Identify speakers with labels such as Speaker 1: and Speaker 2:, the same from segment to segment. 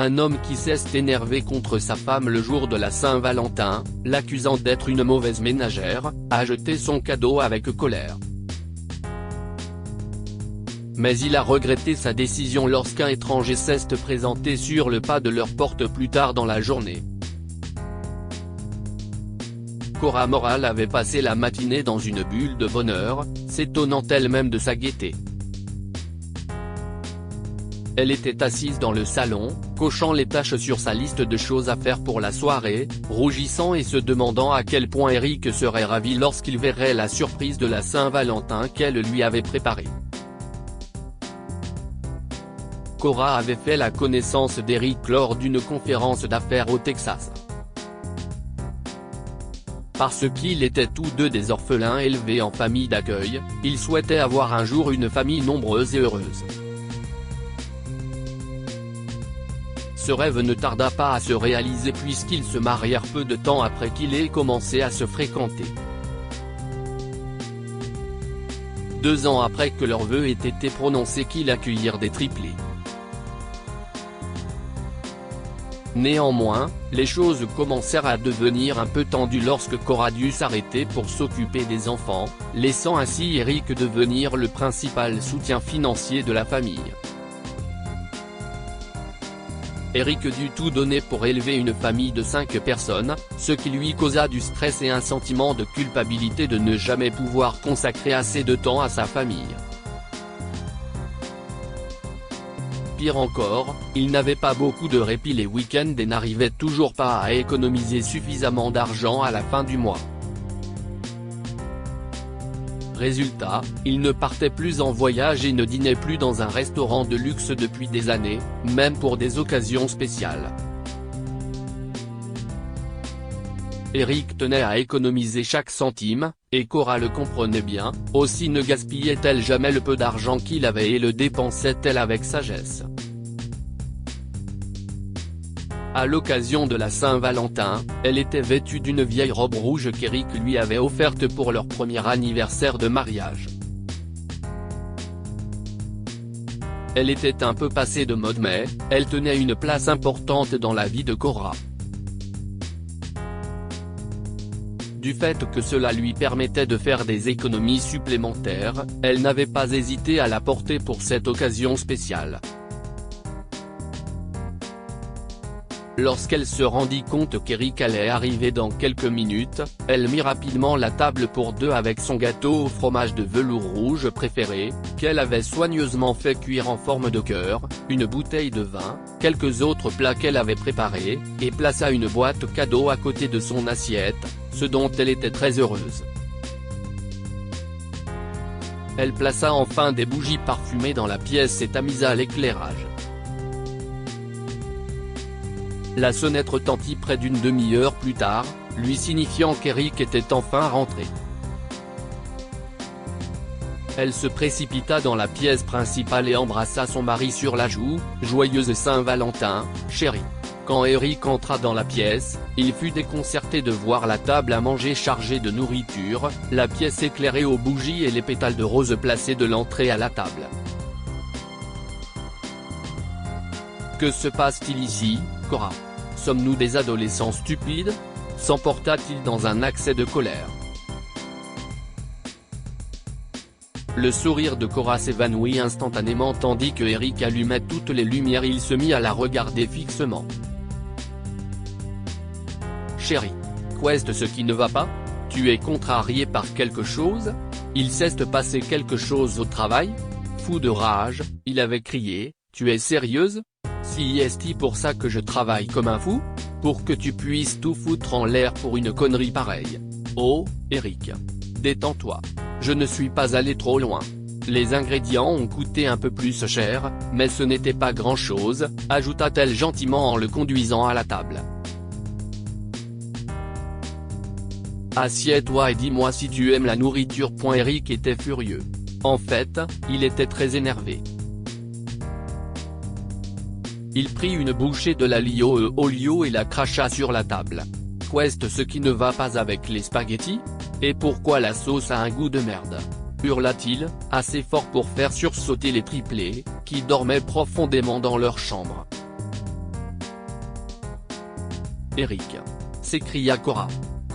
Speaker 1: un homme qui s'est énervé contre sa femme le jour de la Saint-Valentin, l'accusant d'être une mauvaise ménagère, a jeté son cadeau avec colère. Mais il a regretté sa décision lorsqu'un étranger s'est présenté sur le pas de leur porte plus tard dans la journée. Cora Morale avait passé la matinée dans une bulle de bonheur, s'étonnant elle-même de sa gaieté. Elle était assise dans le salon, cochant les tâches sur sa liste de choses à faire pour la soirée, rougissant et se demandant à quel point Eric serait ravi lorsqu'il verrait la surprise de la Saint-Valentin qu'elle lui avait préparée. Cora avait fait la connaissance d'Eric lors d'une conférence d'affaires au Texas. Parce qu'ils étaient tous deux des orphelins élevés en famille d'accueil, ils souhaitaient avoir un jour une famille nombreuse et heureuse. Ce rêve ne tarda pas à se réaliser puisqu'ils se marièrent peu de temps après qu'ils aient commencé à se fréquenter. 2 ans après que leurs vœux aient été prononcés qu'ils accueillirent des triplés. Néanmoins, les choses commencèrent à devenir un peu tendues lorsque Cora dut s'arrêter pour s'occuper des enfants, laissant ainsi Eric devenir le principal soutien financier de la famille. Eric dut tout donner pour élever une famille de 5 personnes, ce qui lui causa du stress et un sentiment de culpabilité de ne jamais pouvoir consacrer assez de temps à sa famille. Pire encore, il n'avait pas beaucoup de répit les week-ends et n'arrivait toujours pas à économiser suffisamment d'argent à la fin du mois. Résultat, il ne partait plus en voyage et ne dînait plus dans un restaurant de luxe depuis des années, même pour des occasions spéciales. Eric tenait à économiser chaque centime, et Cora le comprenait bien, aussi ne gaspillait-elle jamais le peu d'argent qu'il avait et le dépensait-elle avec sagesse. À l'occasion de la Saint-Valentin, elle était vêtue d'une vieille robe rouge qu'Eric lui avait offerte pour leur premier anniversaire de mariage. Elle était un peu passée de mode mais, elle tenait une place importante dans la vie de Cora. Du fait que cela lui permettait de faire des économies supplémentaires, elle n'avait pas hésité à la porter pour cette occasion spéciale. Lorsqu'elle se rendit compte qu'Eric allait arriver dans quelques minutes, elle mit rapidement la table pour 2 avec son gâteau au fromage de velours rouge préféré, qu'elle avait soigneusement fait cuire en forme de cœur, une bouteille de vin, quelques autres plats qu'elle avait préparés, et plaça une boîte cadeau à côté de son assiette, ce dont elle était très heureuse. Elle plaça enfin des bougies parfumées dans la pièce et tamisa l'éclairage. La sonnette retentit près d'une demi-heure plus tard, lui signifiant qu'Eric était enfin rentré. Elle se précipita dans la pièce principale et embrassa son mari sur la joue, « Joyeuse Saint-Valentin, chérie ». Quand Eric entra dans la pièce, il fut déconcerté de voir la table à manger chargée de nourriture, la pièce éclairée aux bougies et les pétales de rose placés de l'entrée à la table. « Que se passe-t-il ici, Cora ? Sommes-nous des adolescents stupides ?» s'emporta-t-il dans un accès de colère. Le sourire de Cora s'évanouit instantanément tandis que Eric allumait toutes les lumières. Il se mit à la regarder fixement. « Chérie, qu'est-ce ce qui ne va pas ? Tu es contrarié par quelque chose ? Il s'est passé quelque chose au travail ?» Fou de rage, il avait crié, « Tu es sérieuse ? Si est-il pour ça que je travaille comme un fou ? Pour que tu puisses tout foutre en l'air pour une connerie pareille ? Oh, Eric. Détends-toi. Je ne suis pas allé trop loin. Les ingrédients ont coûté un peu plus cher, mais ce n'était pas grand-chose, ajouta-t-elle gentiment en le conduisant à la table. Assieds-toi et dis-moi si tu aimes la nourriture. Eric était furieux. En fait, il était très énervé. Il prit une bouchée de l'aglio e olio et la cracha sur la table. « Qu'est-ce ce qui ne va pas avec les spaghettis ? Et pourquoi la sauce a un goût de merde ?» hurla-t-il, assez fort pour faire sursauter les triplés, qui dormaient profondément dans leur chambre. Eric. S'écria Cora.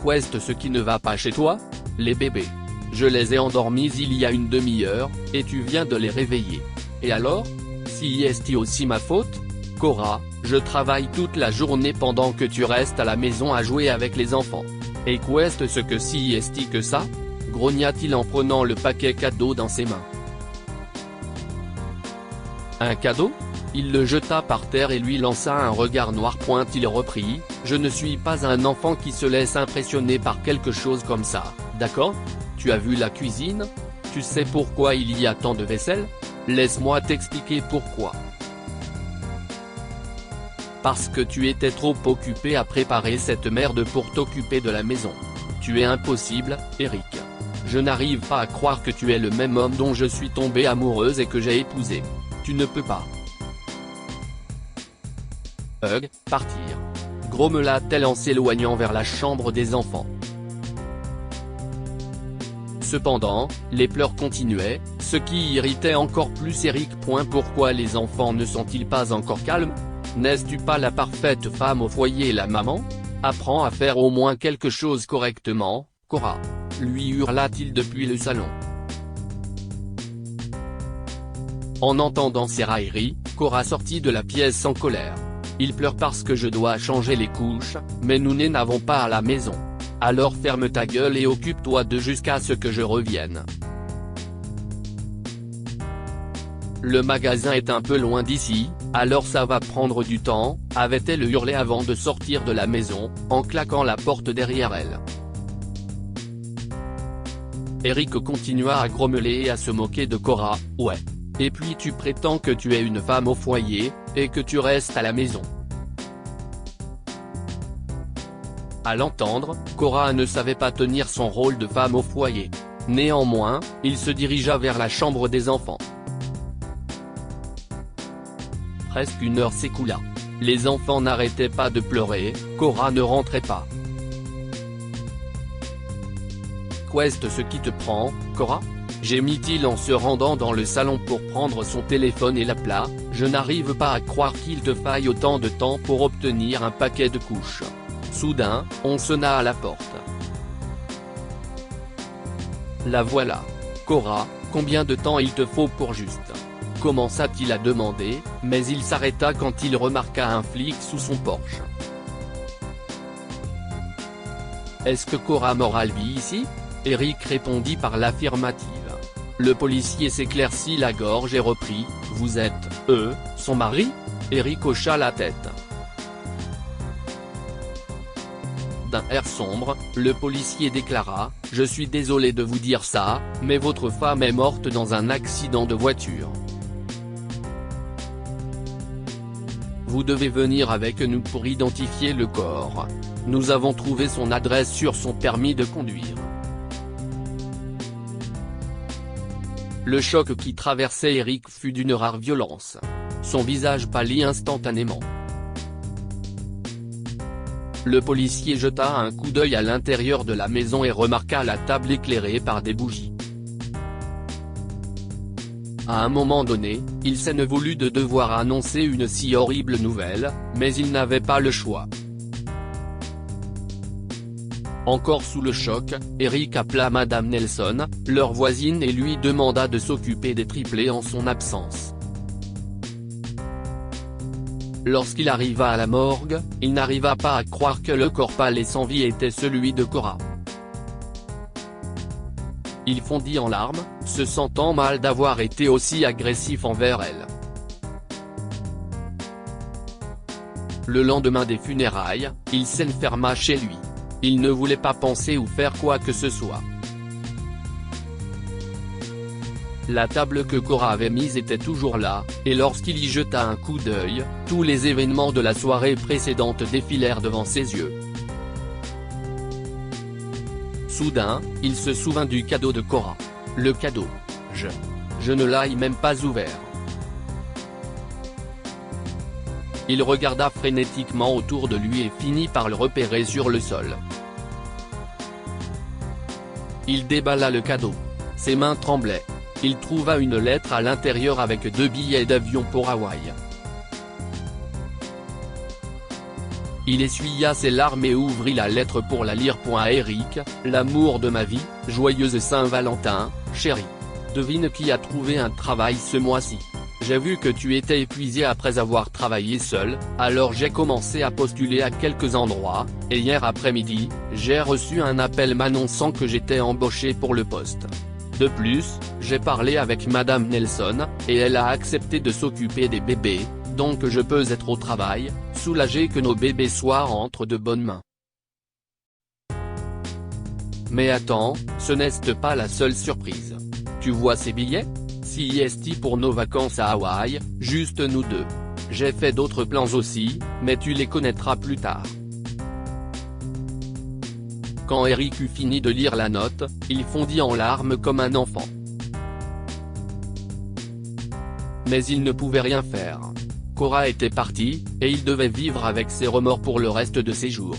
Speaker 1: Qu'est-ce ce qui ne va pas chez toi? Les bébés. Je les ai endormis il y a une demi-heure, et tu viens de les réveiller. Et alors? Si est-ce aussi ma faute? Cora, je travaille toute la journée pendant que tu restes à la maison à jouer avec les enfants. Et qu'est-ce ce que si est-ce que ça? Grogna-t-il en prenant le paquet cadeau dans ses mains. Un cadeau? Il le jeta par terre et lui lança un regard noir. Il reprit, je ne suis pas un enfant qui se laisse impressionner par quelque chose comme ça, d'accord? Tu as vu la cuisine? Tu sais pourquoi il y a tant de vaisselle? Laisse-moi t'expliquer pourquoi. Parce que tu étais trop occupé à préparer cette merde pour t'occuper de la maison. Tu es impossible, Eric. Je n'arrive pas à croire que tu es le même homme dont je suis tombée amoureuse et que j'ai épousé. Tu ne peux pas. Partir. Grommela-t-elle en s'éloignant vers la chambre des enfants. Cependant, les pleurs continuaient, ce qui irritait encore plus Eric. Pourquoi les enfants ne sont-ils pas encore calmes? N'es-tu pas la parfaite femme au foyer et la maman? Apprends à faire au moins quelque chose correctement, Cora, lui hurla-t-il depuis le salon. En entendant ces railleries, Cora sortit de la pièce en colère. Il pleure parce que je dois changer les couches, mais nous n'avons pas à la maison. Alors ferme ta gueule et occupe-toi de jusqu'à ce que je revienne. Le magasin est un peu loin d'ici, alors ça va prendre du temps, avait-elle hurlé avant de sortir de la maison, en claquant la porte derrière elle. Eric continua à grommeler et à se moquer de Cora, ouais. Et puis tu prétends que tu es une femme au foyer, et que tu restes à la maison. À l'entendre, Cora ne savait pas tenir son rôle de femme au foyer. Néanmoins, il se dirigea vers la chambre des enfants. Presque une heure s'écoula. Les enfants n'arrêtaient pas de pleurer, Cora ne rentrait pas. Qu'est-ce ce qui te prend, Cora? Gémit-il en se rendant dans le salon pour prendre son téléphone et l'appela, je n'arrive pas à croire qu'il te faille autant de temps pour obtenir un paquet de couches. Soudain, on sonna à la porte. La voilà. Cora, combien de temps il te faut pour juste? Commença-t-il à demander, mais il s'arrêta quand il remarqua un flic sous son porche. Est-ce que Cora Moral vit ici? Eric répondit par l'affirmative. Le policier s'éclaircit la gorge et reprit, vous êtes, son mari? Eric hocha la tête. D'un air sombre, le policier déclara, je suis désolé de vous dire ça, mais votre femme est morte dans un accident de voiture. Vous devez venir avec nous pour identifier le corps. Nous avons trouvé son adresse sur son permis de conduire. Le choc qui traversait Eric fut d'une rare violence. Son visage pâlit instantanément. Le policier jeta un coup d'œil à l'intérieur de la maison et remarqua la table éclairée par des bougies. À un moment donné, il s'en voulut de devoir annoncer une si horrible nouvelle, mais il n'avait pas le choix. Encore sous le choc, Eric appela Madame Nelson, leur voisine et lui demanda de s'occuper des triplés en son absence. Lorsqu'il arriva à la morgue, il n'arriva pas à croire que le corps pâle et sans vie était celui de Cora. Il fondit en larmes, se sentant mal d'avoir été aussi agressif envers elle. Le lendemain des funérailles, il s'enferma chez lui. Il ne voulait pas penser ou faire quoi que ce soit. La table que Cora avait mise était toujours là, et lorsqu'il y jeta un coup d'œil, tous les événements de la soirée précédente défilèrent devant ses yeux. Soudain, il se souvint du cadeau de Cora. Le cadeau. Je ne l'ai même pas ouvert. Il regarda frénétiquement autour de lui et finit par le repérer sur le sol. Il déballa le cadeau. Ses mains tremblaient. Il trouva une lettre à l'intérieur avec 2 billets d'avion pour Hawaï. Il essuya ses larmes et ouvrit la lettre pour la lire. Eric, l'amour de ma vie, joyeuse Saint-Valentin, chérie. Devine qui a trouvé un travail ce mois-ci. J'ai vu que tu étais épuisé après avoir travaillé seul, alors j'ai commencé à postuler à quelques endroits, et hier après-midi, j'ai reçu un appel m'annonçant que j'étais embauché pour le poste. De plus, j'ai parlé avec Madame Nelson, et elle a accepté de s'occuper des bébés, donc je peux être au travail, soulagé que nos bébés soient entre de bonnes mains. Mais attends, ce n'est pas la seule surprise. Tu vois ces billets? CIST pour nos vacances à Hawaï, juste nous deux. J'ai fait d'autres plans aussi, mais tu les connaîtras plus tard. Quand Eric eut fini de lire la note, il fondit en larmes comme un enfant. Mais il ne pouvait rien faire. Cora était partie, et il devait vivre avec ses remords pour le reste de ses jours.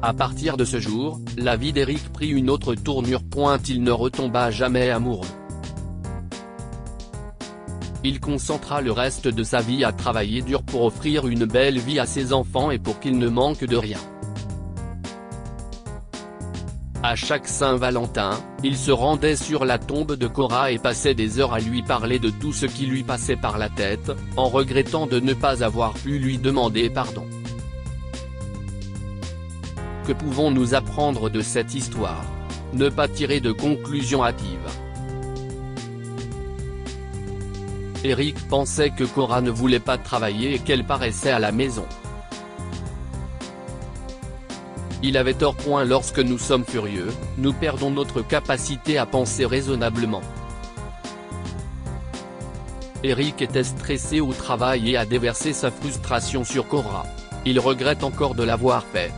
Speaker 1: À partir de ce jour, la vie d'Eric prit une autre tournure. Il ne retomba jamais amoureux. Il concentra le reste de sa vie à travailler dur pour offrir une belle vie à ses enfants et pour qu'ils ne manquent de rien. À chaque Saint-Valentin, il se rendait sur la tombe de Cora et passait des heures à lui parler de tout ce qui lui passait par la tête, en regrettant de ne pas avoir pu lui demander pardon. Que pouvons-nous apprendre de cette histoire? Ne pas tirer de conclusions hâtives. Eric pensait que Cora ne voulait pas travailler et qu'elle paraissait à la maison. Il avait tort. Lorsque nous sommes furieux, nous perdons notre capacité à penser raisonnablement. Eric était stressé au travail et a déversé sa frustration sur Cora. Il regrette encore de l'avoir fait.